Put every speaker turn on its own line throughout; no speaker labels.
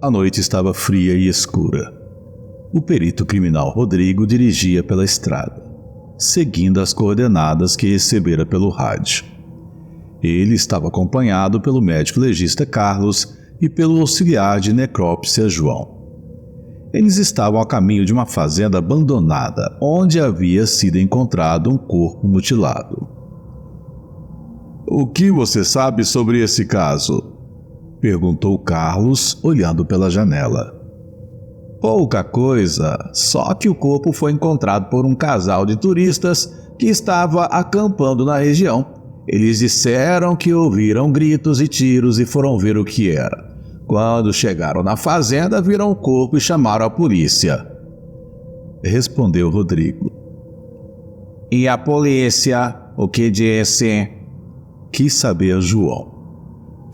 A noite estava fria e escura. O perito criminal Rodrigo dirigia pela estrada, seguindo as coordenadas que recebera pelo rádio. Ele estava acompanhado pelo médico legista Carlos e pelo auxiliar de necrópsia João. Eles estavam a caminho de uma fazenda abandonada, onde havia sido encontrado um corpo mutilado. "O que você sabe sobre esse caso?" perguntou Carlos, olhando pela janela. "Pouca coisa, só que o corpo foi encontrado por um casal de turistas que estava acampando na região. Eles disseram que ouviram gritos e tiros e foram ver o que era. Quando chegaram na fazenda, viram o corpo e chamaram a polícia", respondeu Rodrigo. "E a polícia, o que disse?" quis saber João.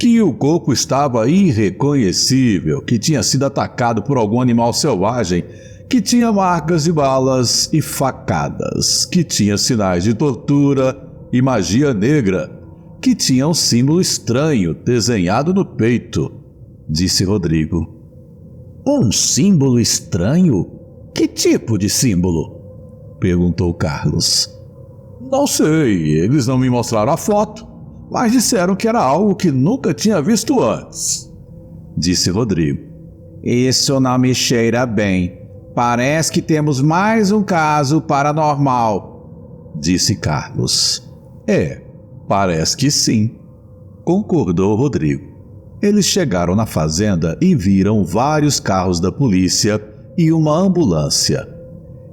"Que o corpo estava irreconhecível, que tinha sido atacado por algum animal selvagem, que tinha marcas de balas e facadas, que tinha sinais de tortura e magia negra, que tinha um símbolo estranho desenhado no peito", disse Rodrigo. "Um símbolo estranho? Que tipo de símbolo?" perguntou Carlos. "Não sei, eles não me mostraram a foto, mas disseram que era algo que nunca tinha visto antes", disse Rodrigo. "Isso não me cheira bem. Parece que temos mais um caso paranormal", disse Carlos. Parece que sim", concordou Rodrigo. Eles chegaram na fazenda e viram vários carros da polícia e uma ambulância.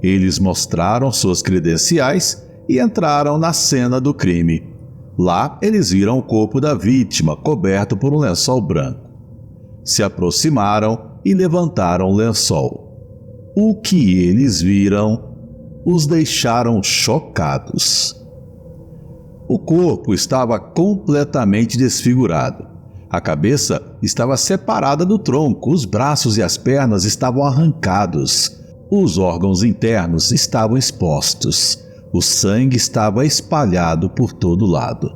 Eles mostraram suas credenciais e entraram na cena do crime. Lá, eles viram o corpo da vítima coberto por um lençol branco. Se aproximaram e levantaram o lençol. O que eles viram os deixaram chocados. O corpo estava completamente desfigurado. A cabeça estava separada do tronco, os braços e as pernas estavam arrancados. Os órgãos internos estavam expostos. O sangue estava espalhado por todo lado.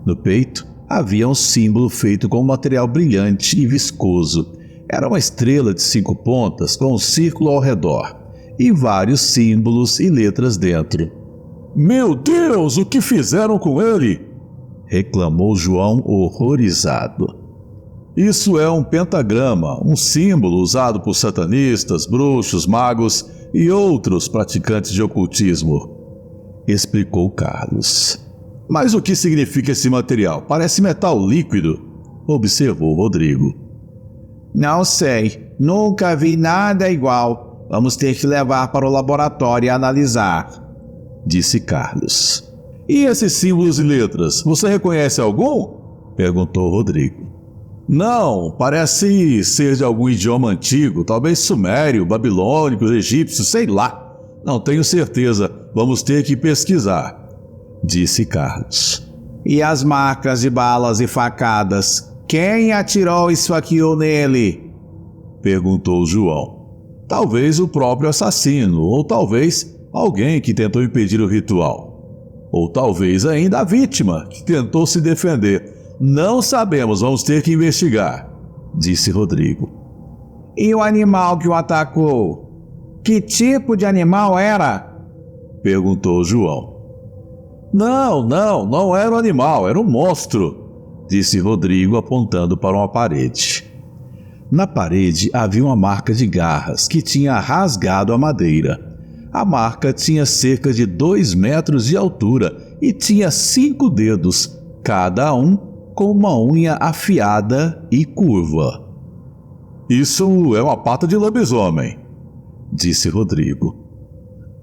No peito havia um símbolo feito com material brilhante e viscoso. Era uma estrela de 5 pontas com um círculo ao redor e vários símbolos e letras dentro. "Meu Deus, o que fizeram com ele?" reclamou João horrorizado. "Isso é um pentagrama, um símbolo usado por satanistas, bruxos, magos e outros praticantes de ocultismo", explicou Carlos. "Mas o que significa esse material? Parece metal líquido", observou Rodrigo. "Não sei, nunca vi nada igual. Vamos ter que levar para o laboratório e analisar", disse Carlos. "E esses símbolos e letras, você reconhece algum?" perguntou Rodrigo. "Não, parece ser de algum idioma antigo, talvez sumério, babilônico, egípcio, sei lá. Não tenho certeza, vamos ter que pesquisar", disse Carlos. "E as marcas de balas e facadas? Quem atirou e esfaqueou nele?" perguntou João. "Talvez o próprio assassino, ou talvez alguém que tentou impedir o ritual. Ou talvez ainda a vítima, que tentou se defender. Não sabemos, vamos ter que investigar", disse Rodrigo. "E o animal que o atacou? Que tipo de animal era?" perguntou João. Não era um animal, era um monstro", disse Rodrigo apontando para uma parede. Na parede havia uma marca de garras que tinha rasgado a madeira. A marca tinha cerca de 2 metros de altura e tinha 5 dedos, cada um com uma unha afiada e curva. "Isso é uma pata de lobisomem", disse Rodrigo.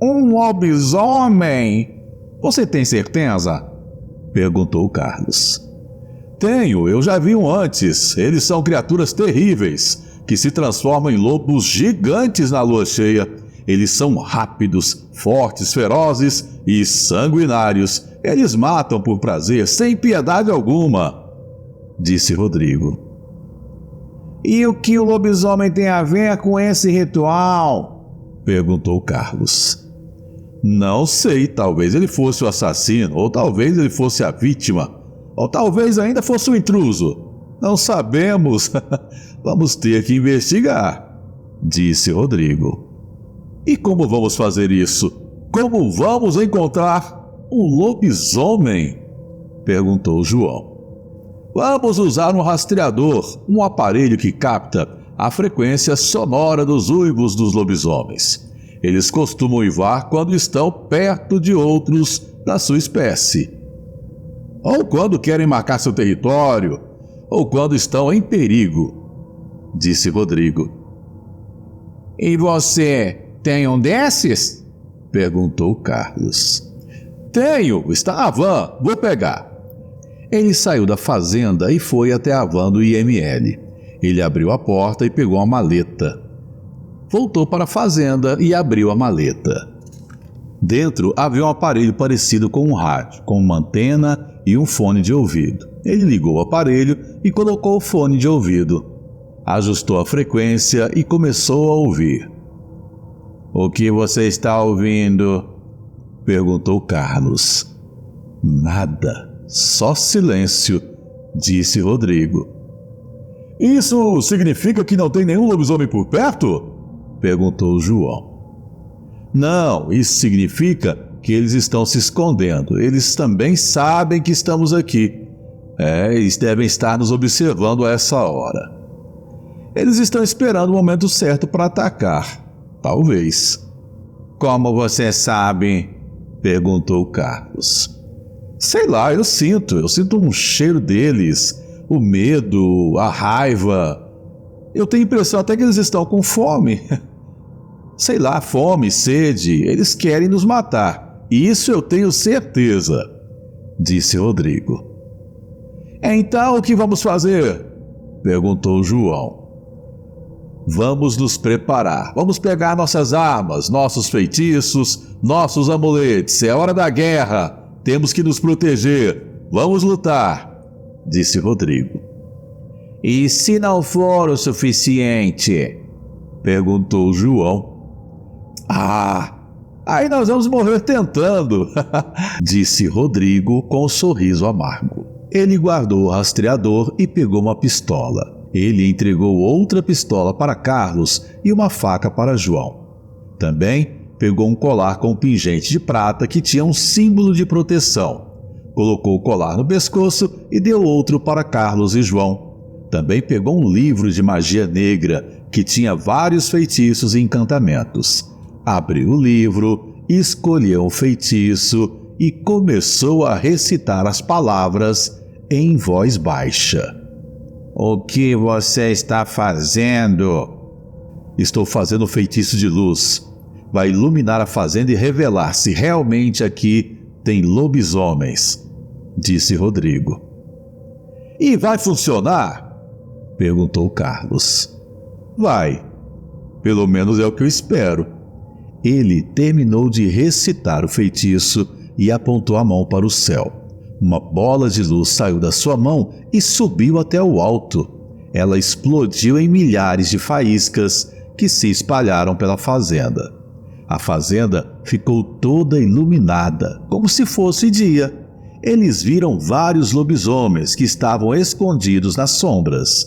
"Um lobisomem? Você tem certeza?" perguntou Carlos. "Tenho, eu já vi um antes. Eles são criaturas terríveis, que se transformam em lobos gigantes na lua cheia. Eles são rápidos, fortes, ferozes e sanguinários. Eles matam por prazer, sem piedade alguma", disse Rodrigo. "E o que o lobisomem tem a ver com esse ritual?" perguntou Carlos. "Não sei, talvez ele fosse o assassino, ou talvez ele fosse a vítima, ou talvez ainda fosse o intruso. Não sabemos. Vamos ter que investigar, disse Rodrigo. E como vamos fazer isso? Como vamos encontrar um lobisomem? Perguntou João. Vamos usar um rastreador, um aparelho que capta a frequência sonora dos uivos dos lobisomens. Eles costumam uivar quando estão perto de outros da sua espécie, ou quando querem marcar seu território, ou quando estão em perigo, disse Rodrigo. E você tem um desses? Perguntou Carlos. Tenho, está na van, vou pegar. Ele saiu da fazenda e foi até a van do IML. Ele abriu a porta e pegou uma maleta. Voltou para a fazenda e abriu a maleta. Dentro havia um aparelho parecido com um rádio, com uma antena e um fone de ouvido. Ele ligou o aparelho e colocou o fone de ouvido. Ajustou a frequência e começou a ouvir. O que você está ouvindo? Perguntou Carlos. Nada, só silêncio, disse Rodrigo. Isso significa que não tem nenhum lobisomem por perto? Perguntou João. Não, isso significa que eles estão se escondendo. Eles também sabem que estamos aqui. Eles devem estar nos observando a essa hora. Eles estão esperando o momento certo para atacar. Talvez. Como você sabe? Perguntou Carlos. Sei lá, eu sinto um cheiro deles. O medo, a raiva. Eu tenho a impressão até que eles estão com fome. Sei lá, fome, sede, eles querem nos matar. Isso eu tenho certeza, disse Rodrigo. Então o que vamos fazer? Perguntou João. Vamos nos preparar, vamos pegar nossas armas, nossos feitiços, nossos amuletos. É hora da guerra, temos que nos proteger, vamos lutar, disse Rodrigo. E se não for o suficiente? Perguntou João. Aí nós vamos morrer tentando, disse Rodrigo com um sorriso amargo. Ele guardou o rastreador e pegou uma pistola. Ele entregou outra pistola para Carlos e uma faca para João. Também pegou um colar com um pingente de prata que tinha um símbolo de proteção. Colocou o colar no pescoço e deu outro para Carlos e João. Também pegou um livro de magia negra que tinha vários feitiços e encantamentos. Abriu o livro, escolheu um feitiço e começou a recitar as palavras em voz baixa. O que você está fazendo? Estou fazendo um feitiço de luz. Vai iluminar a fazenda e revelar se realmente aqui tem lobisomens, disse Rodrigo. E vai funcionar? Perguntou Carlos. Vai. Pelo menos é o que eu espero. Ele terminou de recitar o feitiço e apontou a mão para o céu. Uma bola de luz saiu da sua mão e subiu até o alto. Ela explodiu em milhares de faíscas que se espalharam pela fazenda. A fazenda ficou toda iluminada, como se fosse dia. Eles viram vários lobisomens que estavam escondidos nas sombras.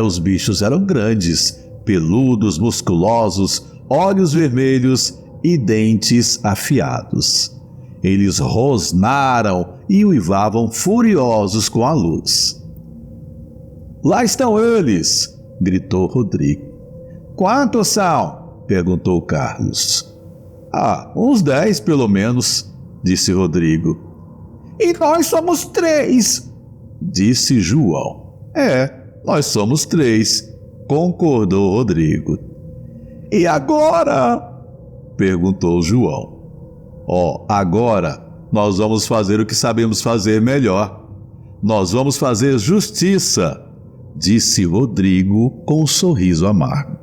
Os bichos eram grandes, peludos, musculosos, olhos vermelhos e dentes afiados. Eles rosnaram e uivavam furiosos com a luz. Lá estão eles! Gritou Rodrigo. Quantos são? Perguntou Carlos. Uns 10 pelo menos, disse Rodrigo. E nós somos 3, disse João. Nós somos 3, concordou Rodrigo. E agora? Perguntou João. Agora nós vamos fazer o que sabemos fazer melhor. Nós vamos fazer justiça, disse Rodrigo com um sorriso amargo.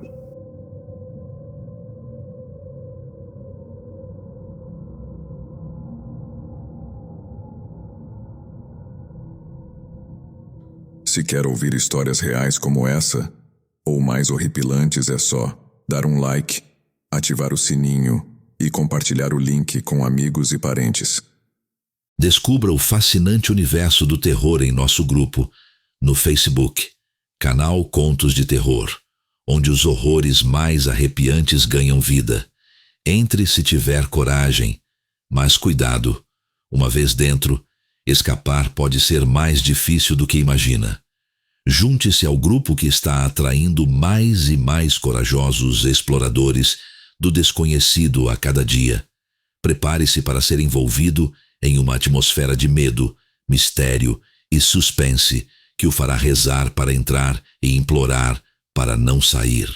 Se quer ouvir histórias reais como essa, ou mais horripilantes, é só dar um like, ativar o sininho e compartilhar o link com amigos e parentes.
Descubra o fascinante universo do terror em nosso grupo. no Facebook, canal Contos de Terror, onde os horrores mais arrepiantes ganham vida. Entre se tiver coragem, mas cuidado, uma vez dentro, escapar pode ser mais difícil do que imagina. Junte-se ao grupo que está atraindo mais e mais corajosos exploradores do desconhecido a cada dia. Prepare-se para ser envolvido em uma atmosfera de medo, mistério e suspense que o fará rezar para entrar e implorar para não sair.